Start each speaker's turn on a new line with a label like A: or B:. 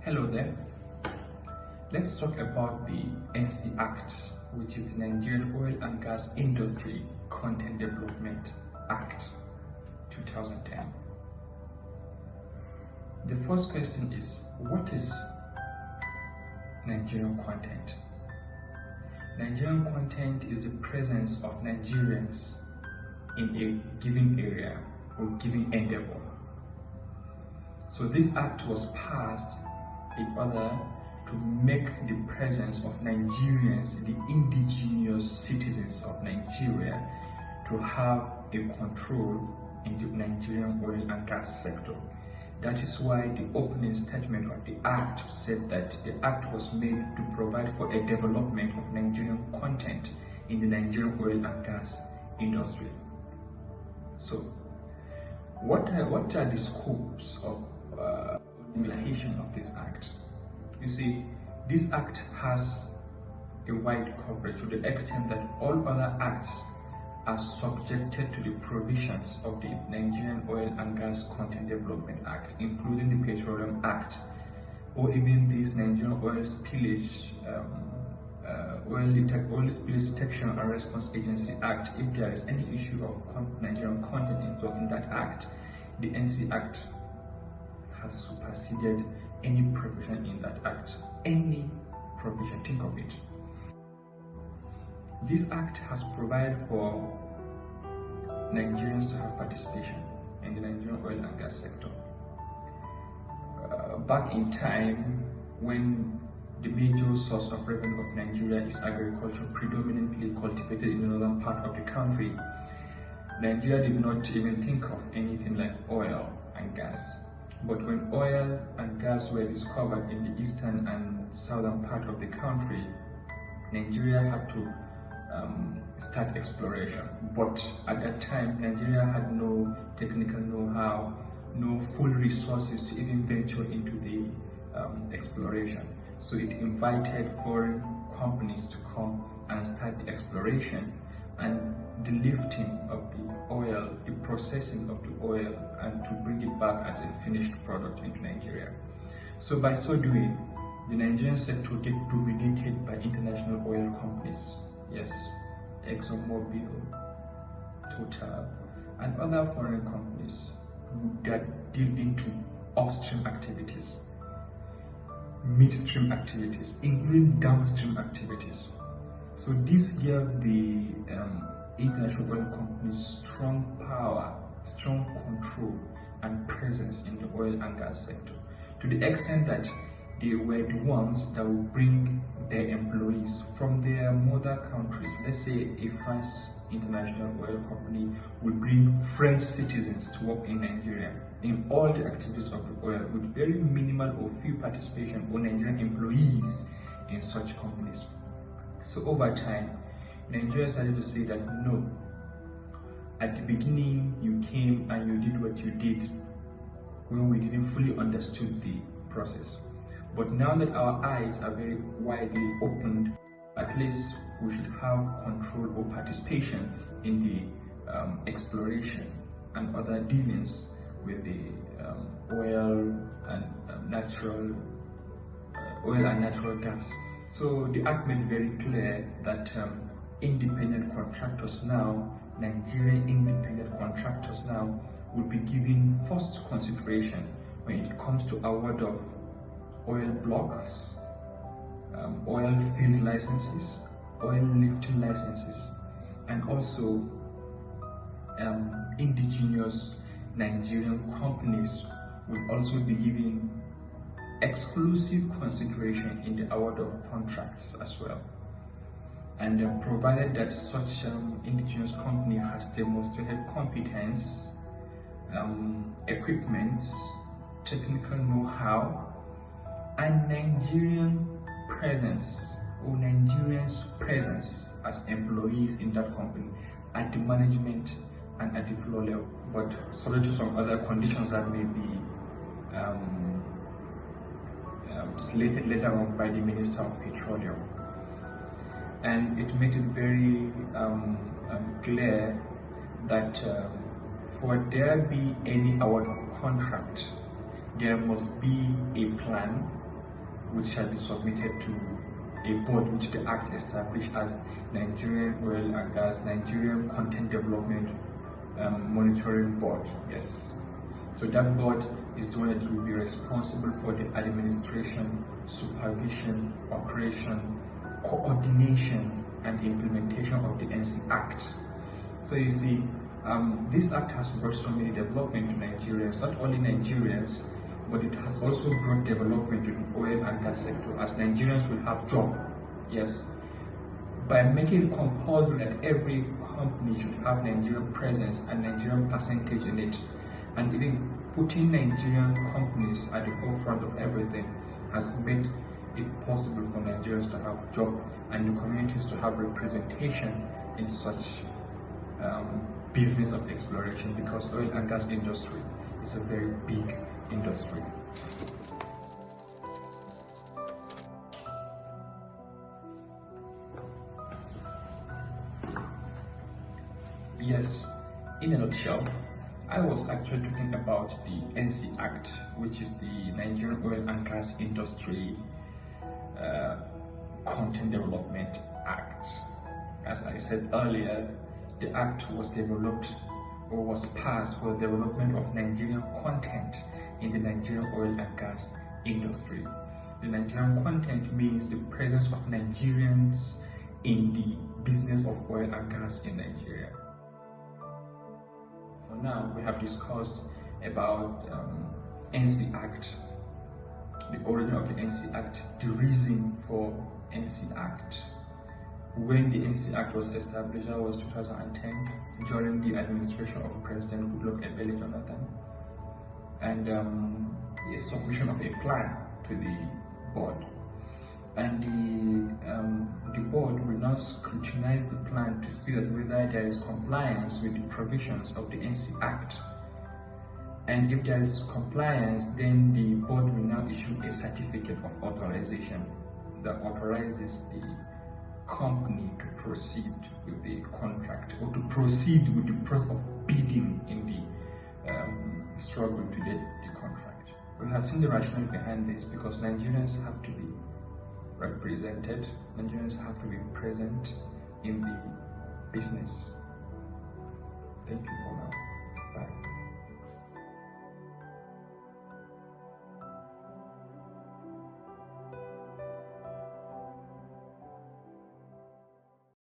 A: Hello there. Let's talk about the NC Act, which is the Nigerian Oil and Gas Industry Content Development Act 2010. The first question is, what is Nigerian content? Nigerian content is the presence of Nigerians in a given area or given endeavor. So this act was passed in order to make the presence of Nigerians, the indigenous citizens of Nigeria, to have a control in the Nigerian oil and gas sector. That is why the opening statement of the act said that the act was made to provide for a development of Nigerian content in the Nigerian oil and gas industry. So, what are the scopes of implementation of this act? You see, this act has a wide coverage to the extent that all other acts are subjected to the provisions of the Nigerian Oil and Gas Content Development Act, including the Petroleum Act, or even this Nigerian Oil Spillage Detection and Response Agency Act. If there is any issue of Nigerian content in that act, the NC Act has superseded any provision in that act. Any provision, think of it. This act has provided for Nigerians to have participation in the Nigerian oil and gas sector. Back in time, when the major source of revenue of Nigeria is agriculture, predominantly cultivated in the northern part of the country, Nigeria did not even think of anything like oil and gas. But when oil and gas were discovered in the eastern and southern part of the country, Nigeria had to start exploration. But at that time, Nigeria had no technical know-how, no full resources to even venture into the exploration. So it invited foreign companies to come and start the exploration and the lifting of the oil, the processing of the oil, and to bring it back as a finished product into Nigeria. So by so doing, the Nigerian sector get dominated by international oil companies. Yes, ExxonMobil, Total, and other foreign companies that deal into upstream activities, midstream activities, including downstream activities. So this gave the international oil companies strong power, strong control and presence in the oil and gas sector, to the extent that they were the ones that would bring their employees from their mother countries. Let's say a France international oil company would bring French citizens to work in Nigeria in all the activities of the oil, with very minimal or few participation of Nigerian employees in such companies. So over time, Nigeria started to say that no, at the beginning you came and you did what you did when we didn't fully understood the process. But now that our eyes are very widely opened, at least we should have control or participation in the exploration and other dealings with the oil and natural gas. So the act made very clear that independent contractors now, Nigerian independent contractors now, will be given first consideration when it comes to award of oil blocks, oil field licenses, oil lifting licenses, and also indigenous Nigerian companies will also be given exclusive consideration in the award of contracts as well. And provided that such indigenous company has demonstrated competence, equipment, technical know-how, and Nigerian presence or Nigerians' presence as employees in that company at the management and at the floor level, but subject to some other conditions that may be slated later on by the Minister of Petroleum. And it made it very clear that for there be any award of contract, there must be a plan, which shall be submitted to a board which the Act established as Nigerian Oil and Gas Nigerian Content Development Monitoring Board. Yes. So that board is the one that will be responsible for the administration, supervision, operation, coordination, and implementation of the NC Act. So you see, this act has brought so many development to Nigerians, not only Nigerians, but it has also brought development to the oil and gas sector, as Nigerians will have job. Yes. By making it compulsory that every company should have Nigerian presence and Nigerian percentage in it, and even putting Nigerian companies at the forefront of everything has made it possible for Nigerians to have job and the communities to have representation in such business of exploration, because oil and gas industry is a very big industry. Yes, in a nutshell, I was actually talking about the NC Act, which is the Nigerian Oil and Gas Industry Content Development Act. As I said earlier, the act was developed or was passed for the development of Nigerian content in the Nigerian oil and gas industry. The Nigerian content means the presence of Nigerians in the business of oil and gas in Nigeria. For now, we have discussed about NC Act, the origin of the NC Act, the reason for NC Act. When the NC Act was established, that was 2010, during the administration of President Goodluck Ebele Jonathan, and a submission of a plan to the board. And the board will now scrutinize the plan to see that whether there is compliance with the provisions of the NC Act. And if there is compliance, then the board will now issue a certificate of authorization that authorizes the company to proceed with the contract, or to proceed with the process of bidding in the struggle to get the contract. We have seen the rationale behind this, because Nigerians have to be represented, Nigerians have to be present in the business. Thank you for now.